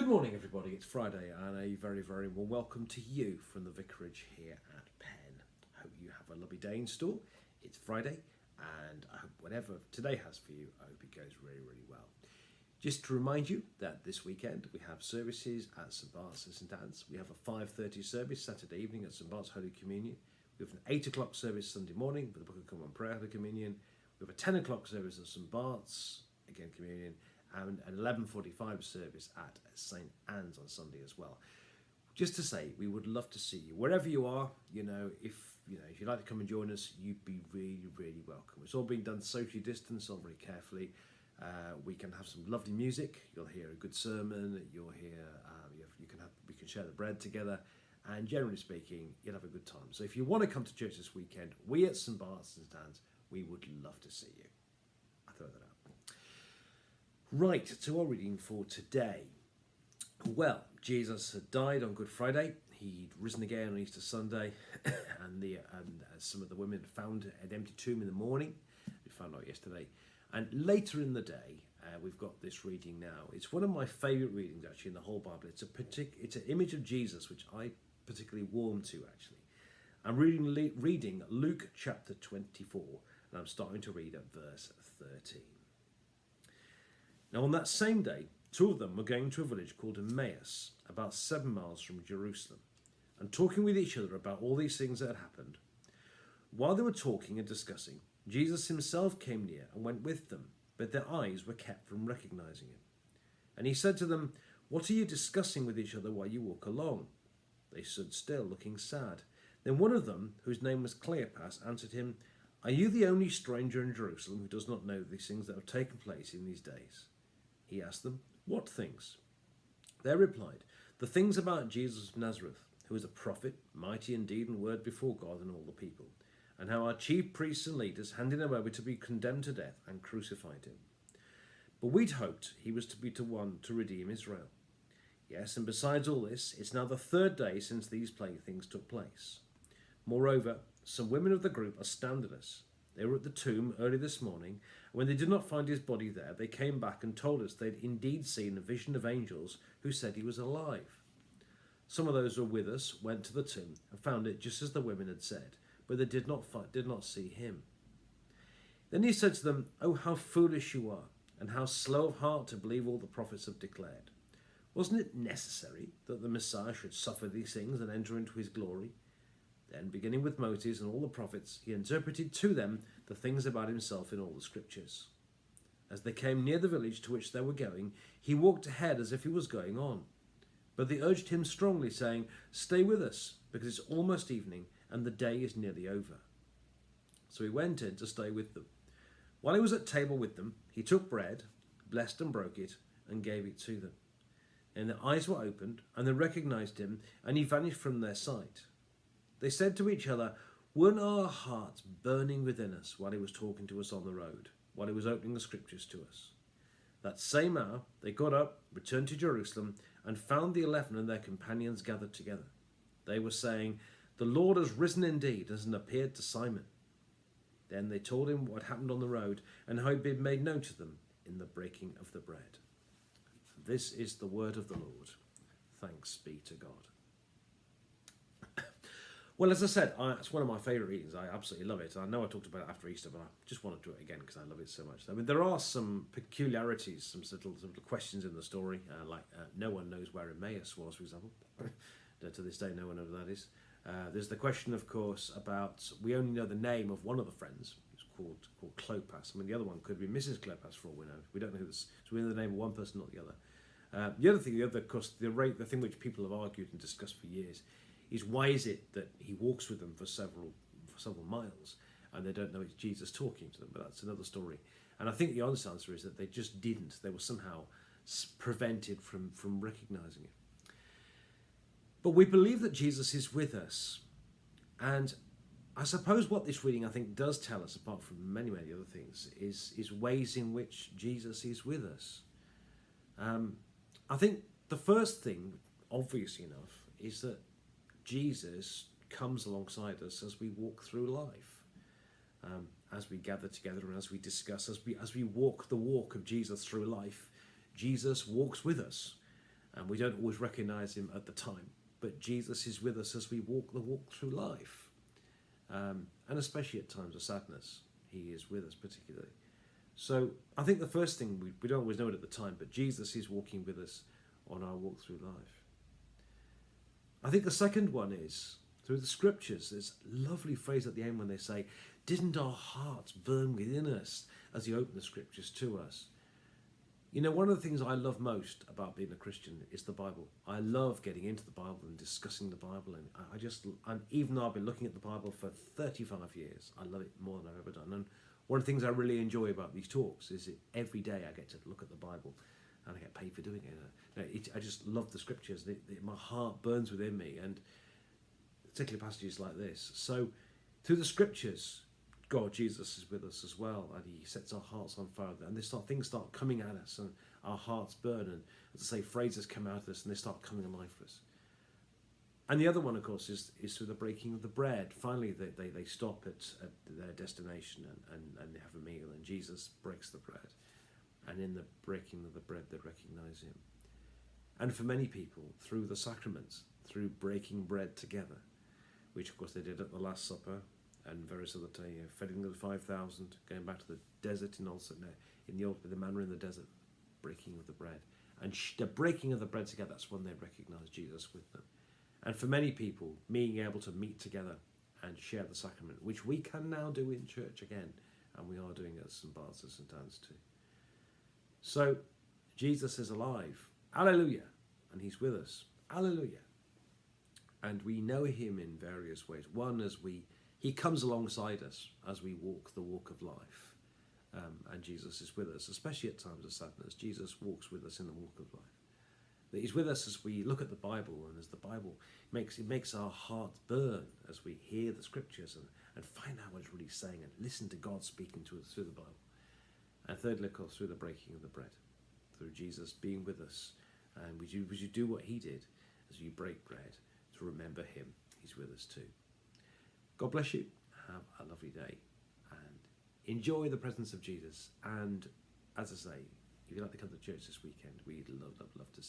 Good morning, everybody. It's Friday, and a very, very warm welcome to you from the vicarage here at Penn. I hope you have a lovely day in store. It's Friday, and I hope whatever today has for you, I hope it goes really, really well. Just to remind you that this weekend we have services at St Bart's and St Anne's. We have a 5:30 service Saturday evening at St Bart's Holy Communion. We have an 8 o'clock service Sunday morning with the Book of Common Prayer Holy Communion. We have a 10 o'clock service at St Bart's, again Communion, and an 11:45 service at St Anne's on Sunday as well. Just to say, we would love to see you wherever you are. If you'd like to come and join us, you'd be really, really welcome. It's all being done socially distanced, all very carefully. We can have some lovely music. You'll hear a good sermon. You'll hear we can share the bread together, and generally speaking, you'll have a good time. So if you want to come to church this weekend, we at St Bart's and St Anne's, we would love to see you. I throw that out. Right, to our reading for today. Well, Jesus had died on Good Friday. He'd risen again on Easter Sunday, and some of the women found an empty tomb in the morning. We found out yesterday. And later in the day, we've got this reading now. It's one of my favourite readings, actually, in the whole Bible. It's an image of Jesus, which I particularly warm to, actually. I'm reading Luke chapter 24, and I'm starting to read at verse 13. Now, on that same day, two of them were going to a village called Emmaus, about 7 miles from Jerusalem, and talking with each other about all these things that had happened. While they were talking and discussing, Jesus himself came near and went with them, but their eyes were kept from recognizing him. And he said to them, "What are you discussing with each other while you walk along?" They stood still, looking sad. Then one of them, whose name was Cleopas, answered him, "Are you the only stranger in Jerusalem who does not know these things that have taken place in these days?" He asked them, "What things?" They replied, "The things about Jesus of Nazareth, who is a prophet, mighty in deed and word before God and all the people, and how our chief priests and leaders handed him over to be condemned to death and crucified him. But we'd hoped he was to be the one to redeem Israel. Yes, and besides all this, it's now the 3rd day since these plague things took place. Moreover, some women of the group astounded us. They were at the tomb early this morning, and when they did not find his body there, they came back and told us they'd indeed seen a vision of angels who said he was alive. Some of those who were with us went to the tomb and found it just as the women had said, but they did not see him." Then he said to them, "Oh, how foolish you are, and how slow of heart to believe all the prophets have declared. Wasn't it necessary that the Messiah should suffer these things and enter into his glory?" Then, beginning with Moses and all the prophets, he interpreted to them the things about himself in all the scriptures. As they came near the village to which they were going, he walked ahead as if he was going on. But they urged him strongly, saying, "Stay with us, because it's almost evening, and the day is nearly over." So he went in to stay with them. While he was at table with them, he took bread, blessed and broke it, and gave it to them. And their eyes were opened, and they recognized him, and he vanished from their sight. They said to each other, "Weren't our hearts burning within us while he was talking to us on the road, while he was opening the scriptures to us?" That same hour they got up, returned to Jerusalem, and found the 11 and their companions gathered together. They were saying, "The Lord has risen indeed and has appeared to Simon." Then they told him what happened on the road and how it had been made known to them in the breaking of the bread. This is the word of the Lord. Thanks be to God. Well, as I said, it's one of my favourite readings. I absolutely love it. I know I talked about it after Easter, but I just want to do it again because I love it so much. I mean, there are some peculiarities, some little questions in the story, like no one knows where Emmaus was, for example. To this day, no one knows where that is. There's the question, of course, about we only know the name of one of the friends. It's called Clopas. I mean, the other one could be Mrs. Clopas, for all we know. We don't know who this. So we know the name of one person, not the other. The other thing, of course, the thing which people have argued and discussed for years is why is it that he walks with them for several miles and they don't know it's Jesus talking to them? But that's another story. And I think the honest answer is that they just didn't. They were somehow prevented from recognizing it. But we believe that Jesus is with us. And I suppose what this reading, I think, does tell us, apart from many, many other things, is ways in which Jesus is with us. I think the first thing, obviously enough, is that Jesus comes alongside us as we walk through life, as we gather together and as we discuss, as we walk the walk of Jesus through life. Jesus walks with us. And we don't always recognize him at the time, but Jesus is with us as we walk the walk through life. And especially at times of sadness, he is with us particularly. So I think the first thing, we don't always know it at the time, but Jesus is walking with us on our walk through life. I think the second one is through the scriptures. There's a lovely phrase at the end when they say, didn't our hearts burn within us as he opened the scriptures to us? You know, one of the things I love most about being a Christian is the Bible. I love getting into the Bible and discussing the Bible. And even though I've been looking at the Bible for 35 years, I love it more than I've ever done. And one of the things I really enjoy about these talks is that every day I get to look at the Bible and I get paid for doing it. I just love the scriptures. My heart burns within me, and particularly passages like this. So through the scriptures, God, Jesus is with us as well, and he sets our hearts on fire, and things start coming at us, and our hearts burn, and as I say, phrases come out of us, and they start coming alive for us. And the other one, of course, is through the breaking of the bread. Finally, they stop at their destination and they have a meal, and Jesus breaks the bread, and in the breaking of the bread, they recognize him. And for many people, through the sacraments, through breaking bread together, which of course they did at the Last Supper, and various other times, feeding the 5,000, going back to the desert in the manna in the desert, breaking of the bread. And the breaking of the bread together, that's when they recognise Jesus with them. And for many people, being able to meet together and share the sacrament, which we can now do in church again, and we are doing it at St. Bart's and St. Anne's too. So, Jesus is alive. Alleluia. And he's with us. Alleluia. And we know him in various ways. One, he comes alongside us as we walk the walk of life. And Jesus is with us, especially at times of sadness. Jesus walks with us in the walk of life. That he's with us as we look at the Bible, and as the Bible makes our hearts burn as we hear the scriptures and find out what it's really saying and listen to God speaking to us through the Bible. And thirdly, of course, through the breaking of the bread, through Jesus being with us. And would you do what he did as you break bread to remember him? He's with us too. God bless you. Have a lovely day and enjoy the presence of Jesus. And as I say, if you'd like to come to church this weekend, we'd love to see you.